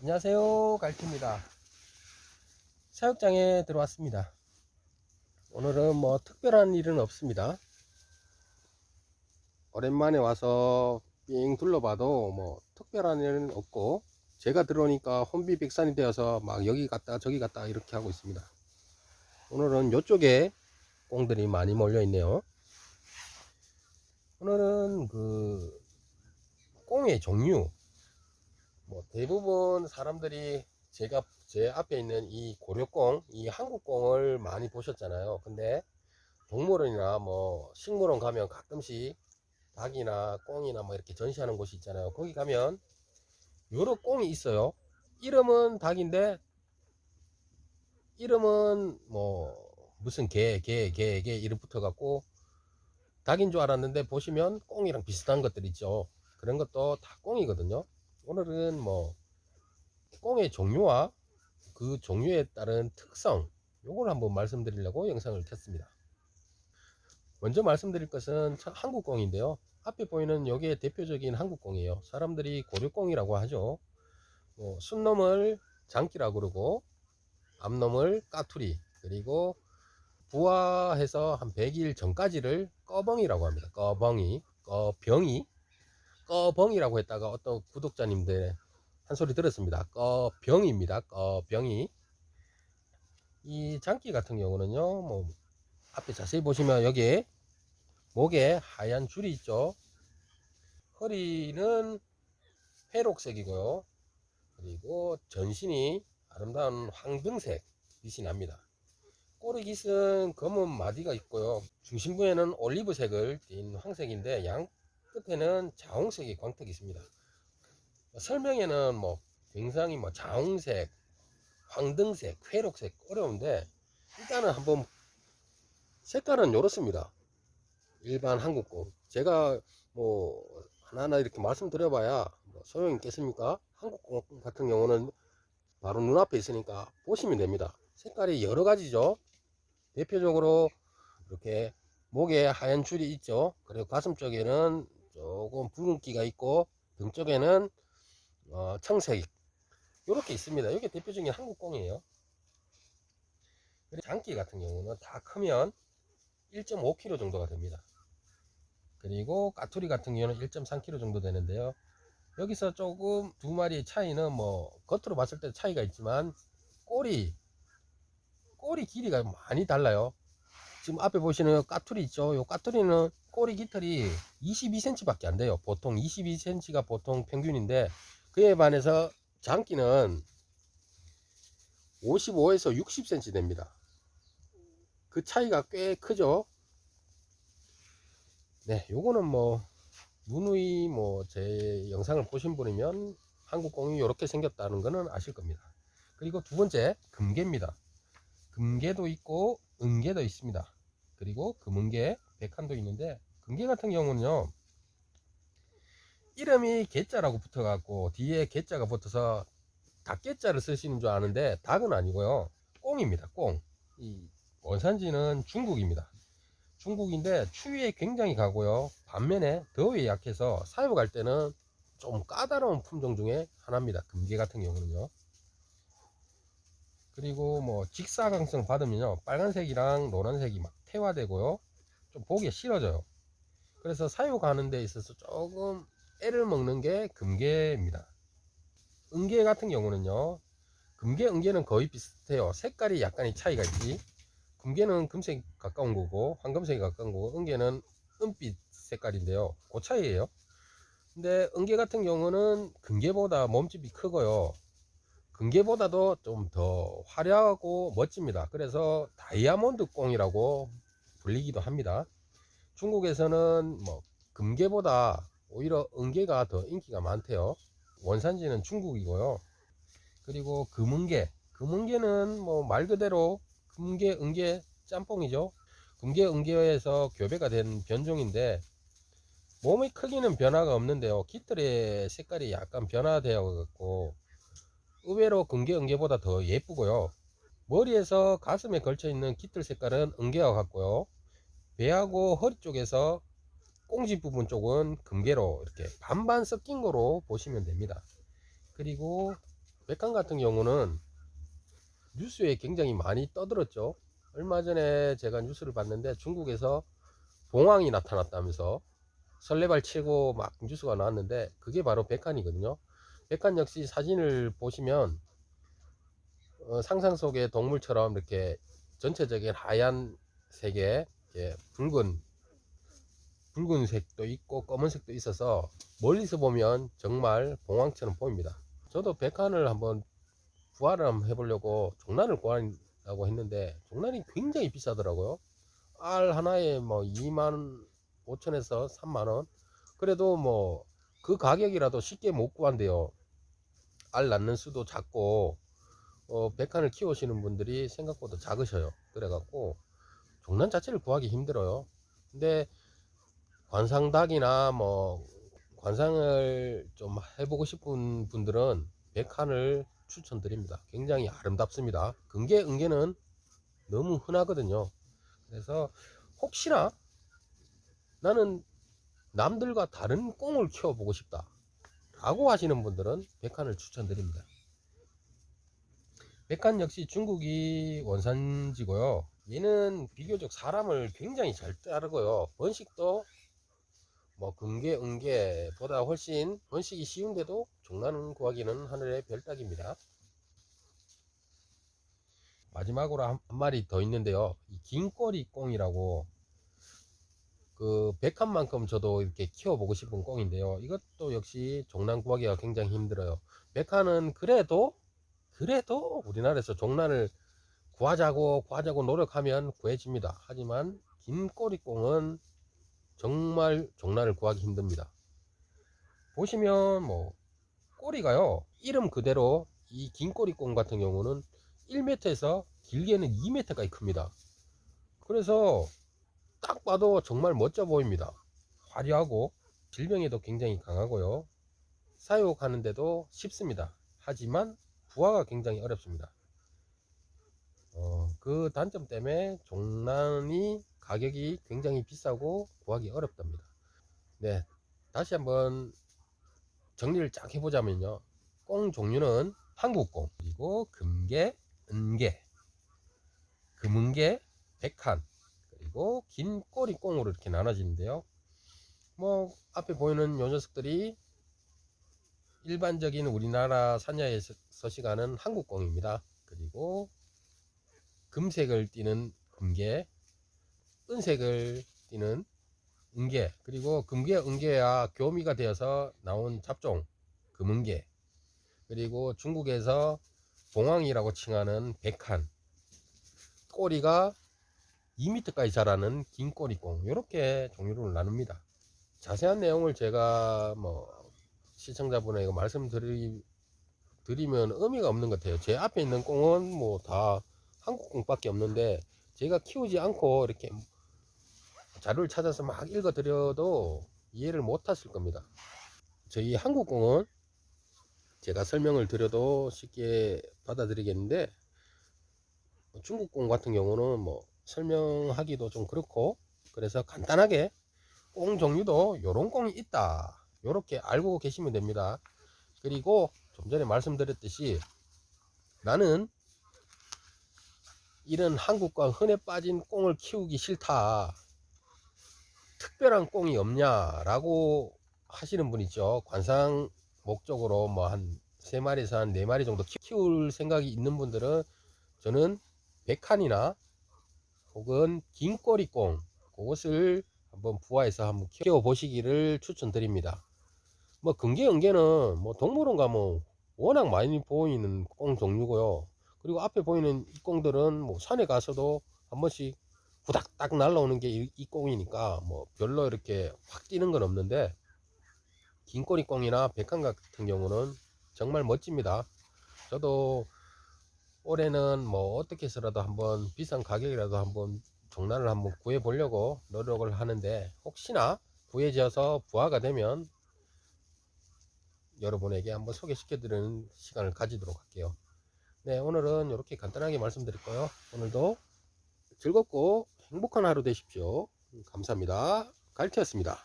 안녕하세요, 갈치입니다. 사육장에 들어왔습니다. 오늘은 뭐 특별한 일은 없습니다. 오랜만에 와서 삥 둘러봐도 뭐 특별한 일은 없고, 제가 들어오니까 혼비백산이 되어서 막 여기 갔다 저기 갔다 이렇게 하고 있습니다. 오늘은 이쪽에 꽁들이 많이 몰려 있네요. 오늘은 그 꽁의 종류, 뭐 대부분 사람들이 제 앞에 있는 이 고려꽁, 이 한국꽁을 많이 보셨잖아요. 근데 동물원이나 뭐 식물원 가면 가끔씩 닭이나 꽁이나 뭐 이렇게 전시하는 곳이 있잖아요. 거기 가면 여러 꽁이 있어요. 이름은 닭인데 이름은 뭐 무슨 개 이름 붙어 갖고 닭인 줄 알았는데 보시면 꽁이랑 비슷한 것들 있죠. 그런 것도 다 꽁이거든요. 오늘은 뭐 꽁의 종류와 그 종류에 따른 특성, 요걸 한번 말씀드리려고 영상을 켰습니다. 먼저 말씀드릴 것은 한국꽁인데요. 앞에 보이는 여기에 대표적인 한국꽁이에요. 사람들이 고려꽁이라고 하죠. 순놈을 장기라고 그러고 암놈을 까투리, 그리고 부화해서 한 100일 전까지를 꺼벙이라고 합니다. 꺼벙이, 꺼병이, 꺼벙이라고 했다가 어떤 구독자님들 한 소리 들었습니다. 꺼병입니다. 꺼병이. 이 장기 같은 경우는요, 뭐 앞에 자세히 보시면 여기에 목에 하얀 줄이 있죠. 허리는 회록색이고요. 그리고 전신이 아름다운 황등색 빛이 납니다. 꼬리깃은 검은 마디가 있고요. 중심부에는 올리브색을 띤 황색인데 양 끝에는 자홍색의 광택이 있습니다. 설명에는 뭐 굉장히 뭐 자홍색, 황등색, 회록색 어려운데 일단은 한번 색깔은 이렇습니다. 일반 한국곡 제가 뭐 하나하나 이렇게 말씀드려봐야 뭐 소용이 있겠습니까? 한국곡 같은 경우는 바로 눈앞에 있으니까 보시면 됩니다. 색깔이 여러 가지죠. 대표적으로 이렇게 목에 하얀 줄이 있죠. 그리고 가슴 쪽에는 조금 붉은기가 있고 등 쪽에는 청색 이렇게 있습니다. 이게 대표적인 한국공이에요. 장기 같은 경우는 다 크면 1.5kg 정도가 됩니다. 그리고 까투리 같은 경우는 1.3kg 정도 되는데요. 여기서 조금 두 마리의 차이는 뭐 겉으로 봤을 때 차이가 있지만 꼬리 길이가 많이 달라요. 지금 앞에 보시는 까투리 있죠. 요 까투리는 꼬리 깃털이 22cm 밖에 안 돼요. 보통 22cm가 보통 평균인데 그에 반해서 장기는 55에서 60cm 됩니다. 그 차이가 꽤 크죠. 네, 요거는 뭐 누누이 뭐 제 영상을 보신 분이면 한국공이 이렇게 생겼다는 거는 아실 겁니다. 그리고 두 번째 금괴입니다. 금괴도 있고 은괴도 있습니다. 그리고 금은괴, 백한도 있는데 금괴 같은 경우는요 이름이 개자라고 붙어 갖고 뒤에 개자가 붙어서 닭개자를 쓰시는 줄 아는데 닭은 아니고요 꽁입니다. 꽁. 이 원산지는 중국입니다. 중국인데 추위에 굉장히 가고요. 반면에 더위에 약해서 사육할 때는 좀 까다로운 품종 중에 하나입니다. 금괴 같은 경우는요. 그리고 뭐 직사광성 받으면요 빨간색이랑 노란색이 막 태화되고요. 좀 보기에 싫어져요. 그래서 사육하는 데 있어서 조금 애를 먹는 게 금괴입니다. 은괴 같은 경우는요 금괴 은괴는 거의 비슷해요. 색깔이 약간의 차이가 있지. 금괴는 금색 가까운 거고 황금색이 가까운 거고 은괴는 은빛 색깔인데요 그 차이에요. 근데 은괴 같은 경우는 금괴보다 몸집이 크고요 금괴보다도 좀 더 화려하고 멋집니다. 그래서 다이아몬드 꽁이라고 불리기도 합니다. 중국에서는 뭐 금괴보다 오히려 은괴가 더 인기가 많대요. 원산지는 중국이고요. 그리고 금은괴는 뭐 말 그대로 금괴, 은괴 짬뽕이죠. 금괴, 은괴에서 교배가 된 변종인데 몸의 크기는 변화가 없는데요. 깃털의 색깔이 약간 변화되어 갖고 의외로 금괴, 은괴보다 더 예쁘고요. 머리에서 가슴에 걸쳐 있는 깃털 색깔은 은괴와 같고요. 배하고 허리 쪽에서 꽁지 부분 쪽은 금괴로 이렇게 반반 섞인 거로 보시면 됩니다. 그리고 백한 같은 경우는 뉴스에 굉장히 많이 떠들었죠. 얼마 전에 제가 뉴스를 봤는데 중국에서 봉황이 나타났다면서 설레발 치고 막 뉴스가 나왔는데 그게 바로 백한이거든요. 백한 역시 사진을 보시면 상상 속의 동물처럼 이렇게 전체적인 하얀 색에 붉은색도 있고 검은색도 있어서 멀리서 보면 정말 봉황처럼 보입니다. 저도 백한을 한번 부화를 한번 해보려고 종란을 구하려고 했는데 종란이 굉장히 비싸더라고요. 알 하나에 뭐 2만 5천에서 3만원. 그래도 뭐 그 가격이라도 쉽게 못 구한대요. 알 낳는 수도 작고 백한을 키우시는 분들이 생각보다 작으셔요. 그래갖고 종란 자체를 구하기 힘들어요. 근데 관상닭이나 뭐 관상을 좀 해보고 싶은 분들은 백한을 추천드립니다. 굉장히 아름답습니다. 금계, 은계는 너무 흔하거든요. 그래서 혹시나 나는 남들과 다른 꽁을 키워보고 싶다 라고 하시는 분들은 백한을 추천드립니다. 백한 역시 중국이 원산지고요. 얘는 비교적 사람을 굉장히 잘 따르고요. 번식도 뭐 금계, 은계보다 훨씬 번식이 쉬운데도 종란 구하기는 하늘의 별따기입니다. 마지막으로 한 마리 더 있는데요. 이 긴꼬리 꽁이라고 그 백한만큼 저도 이렇게 키워보고 싶은 꽁인데요. 이것도 역시 종란 구하기가 굉장히 힘들어요. 백한은 그래도 우리나라에서 종란을 구하자고 노력하면 구해집니다. 하지만 긴꼬리 꽁은 정말 종란을 구하기 힘듭니다. 보시면 뭐 꼬리가요, 이름 그대로 이 긴꼬리꽁 같은 경우는 1m에서 길게는 2m까지 큽니다. 그래서 딱 봐도 정말 멋져 보입니다. 화려하고 질병에도 굉장히 강하고요. 사육하는데도 쉽습니다. 하지만 부화가 굉장히 어렵습니다. 그 단점 때문에 종란이 가격이 굉장히 비싸고 구하기 어렵답니다. 네, 다시 한번 정리를 쫙 해보자면요. 꽁 종류는 한국꽁, 그리고 금계, 은계, 금은계, 백한, 그리고 긴 꼬리 꽁으로 이렇게 나눠지는데요. 뭐 앞에 보이는 요 녀석들이 일반적인 우리나라 산야에서 서식하는 한국꽁입니다. 그리고 금색을 띠는 금계, 은색을 띠는 은계, 그리고 금계, 은계와 교미가 되어서 나온 잡종 금은계, 그리고 중국에서 봉황이라고 칭하는 백한, 꼬리가 2m까지 자라는 긴 꼬리꽁, 이렇게 종류를 나눕니다. 자세한 내용을 제가 뭐 시청자분에게 말씀드리면 의미가 없는 것 같아요. 제 앞에 있는 꽁은 뭐 다 한국꽁밖에 없는데 제가 키우지 않고 이렇게 자료를 찾아서 막 읽어 드려도 이해를 못 하실 겁니다. 저희 한국꽁은 제가 설명을 드려도 쉽게 받아들이겠는데 중국꽁 같은 경우는 뭐 설명하기도 좀 그렇고, 그래서 간단하게 꽁 종류도 요런 꽁이 있다 요렇게 알고 계시면 됩니다. 그리고 좀 전에 말씀드렸듯이 나는 이런 한국과 흔해 빠진 꽁을 키우기 싫다, 특별한 꽁이 없냐 라고 하시는 분 있죠. 관상 목적으로 뭐 한 3마리에서 한 4마리 정도 키울 생각이 있는 분들은 저는 백한이나 혹은 긴꼬리꽁, 그것을 한번 부화해서 한번 키워 보시기를 추천드립니다. 뭐 금계, 은계는 뭐 동물원 가면 워낙 많이 보이는 꽁 종류고요. 그리고 앞에 보이는 이 꽁들은 뭐 산에 가서도 한 번씩 후닥딱 날라오는 게 이 꽁이니까 뭐 별로 이렇게 확 뛰는 건 없는데, 긴꼬리 꽁이나 백한 같은 경우는 정말 멋집니다. 저도 올해는 뭐 어떻게 해서라도 한번 비싼 가격이라도 한번 종란을 한번 구해 보려고 노력을 하는데, 혹시나 구해져서 부화가 되면 여러분에게 한번 소개시켜 드리는 시간을 가지도록 할게요. 네, 오늘은 이렇게 간단하게 말씀드릴 거예요. 오늘도 즐겁고 행복한 하루 되십시오. 감사합니다. 갈치였습니다.